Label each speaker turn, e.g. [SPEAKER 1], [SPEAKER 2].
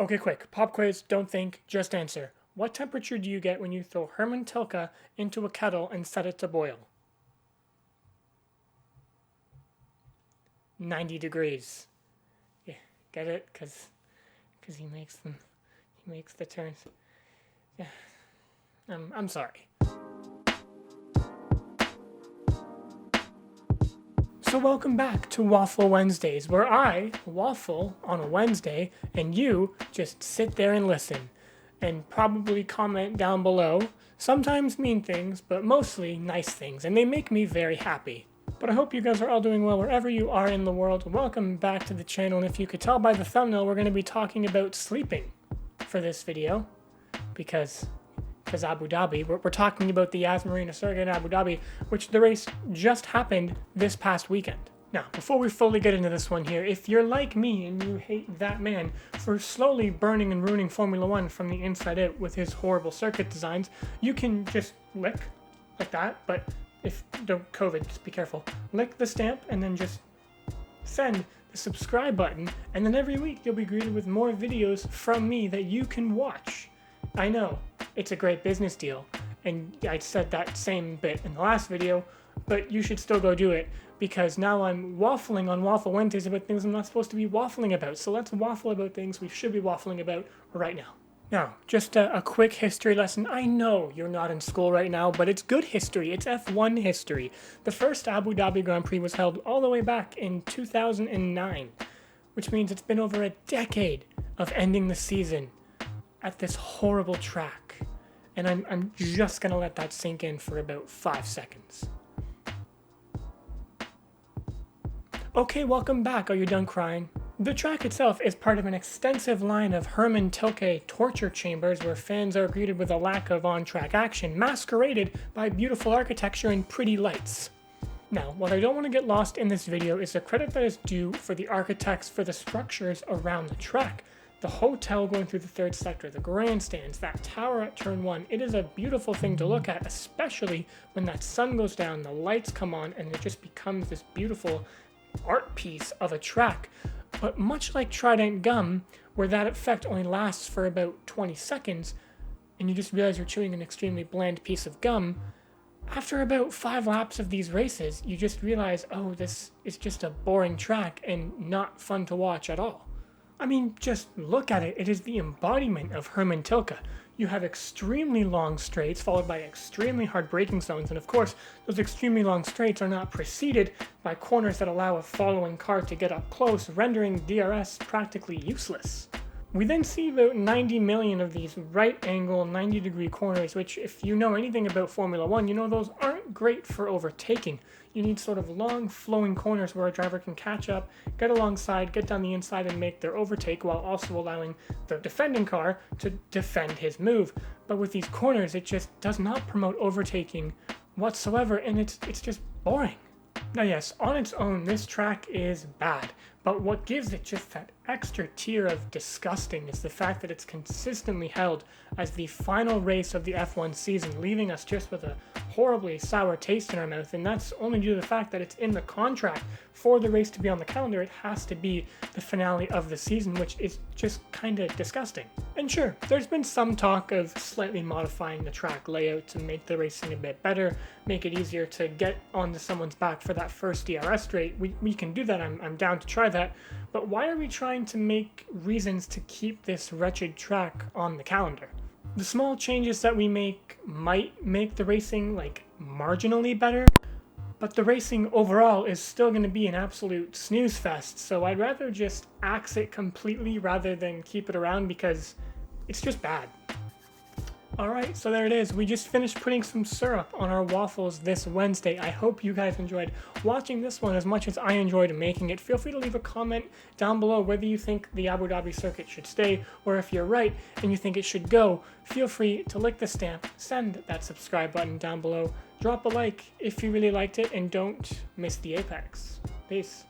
[SPEAKER 1] Okay, quick. Pop quiz, don't think, just answer. What temperature do you get when you throw Hermann Tilke into a kettle and set it to boil? 90 degrees. Yeah, get it? Because he makes the turns. Yeah. I'm sorry. So welcome back to Waffle Wednesdays, where I waffle on a Wednesday and you just sit there and listen and probably comment down below, sometimes mean things, but mostly nice things, and they make me very happy. But I hope you guys are all doing well wherever you are in the world. Welcome back to the channel, and if you could tell by the thumbnail, we're going to be talking about sleeping for this video, because Abu Dhabi, we're talking about the Yas Marina Circuit in Abu Dhabi, which the race just happened this past weekend. Now, before we fully get into this one here, if you're like me and you hate that man for slowly burning and ruining Formula One from the inside out with his horrible circuit designs, you can just lick like that, but if don't COVID, just be careful. Lick the stamp and then just send the subscribe button, and then every week you'll be greeted with more videos from me that you can watch. I know, it's a great business deal, and I said that same bit in the last video, but you should still go do it, because now I'm waffling on Waffle Wednesdays about things I'm not supposed to be waffling about, so let's waffle about things we should be waffling about right now. Now, just a quick history lesson. I know you're not in school right now, but it's good history. It's F1 history. The first Abu Dhabi Grand Prix was held all the way back in 2009, which means it's been over a decade of ending the season at this horrible track. And I'm just gonna let that sink in for about 5 seconds. Okay, welcome back. Are you done crying? The track itself is part of an extensive line of Hermann Tilke torture chambers where fans are greeted with a lack of on-track action, masqueraded by beautiful architecture and pretty lights. Now, what I don't want to get lost in this video is the credit that is due for the architects for the structures around the track. The hotel going through the third sector, the grandstands, that tower at turn 1, it is a beautiful thing to look at, especially when that sun goes down, the lights come on, and it just becomes this beautiful art piece of a track. But much like Trident gum, where that effect only lasts for about 20 seconds, and you just realize you're chewing an extremely bland piece of gum, after about 5 laps of these races, you just realize, oh, this is just a boring track and not fun to watch at all. I mean, just look at it. It is the embodiment of Hermann Tilke. You have extremely long straights followed by extremely hard braking zones, and of course, those extremely long straights are not preceded by corners that allow a following car to get up close, rendering DRS practically useless. We then see about 90 million of these right angle 90-degree corners, which if you know anything about Formula One, you know those aren't great for overtaking. You need sort of long flowing corners where a driver can catch up, get alongside, get down the inside and make their overtake while also allowing the defending car to defend his move. But with these corners, it just does not promote overtaking whatsoever, and it's just boring. Now yes, on its own, this track is bad, but what gives it just that extra tier of disgusting is the fact that it's consistently held as the final race of the F1 season, leaving us just with a horribly sour taste in our mouth, and that's only due to the fact that it's in the contract for the race to be on the calendar. It has to be the finale of the season, which is just kind of disgusting. And sure, there's been some talk of slightly modifying the track layout to make the racing a bit better, make it easier to get onto someone's back for that first DRS straight. We can do that, I'm down to try that, but why are we trying to make reasons to keep this wretched track on the calendar? The small changes that we make might make the racing like marginally better, but the racing overall is still going to be an absolute snooze fest, so I'd rather just axe it completely rather than keep it around because it's just bad. Alright, so there it is. We just finished putting some syrup on our waffles this Wednesday. I hope you guys enjoyed watching this one as much as I enjoyed making it. Feel free to leave a comment down below whether you think the Abu Dhabi circuit should stay, or if you're right and you think it should go, feel free to lick the stamp, send that subscribe button down below, drop a like if you really liked it, and don't miss the apex. Peace.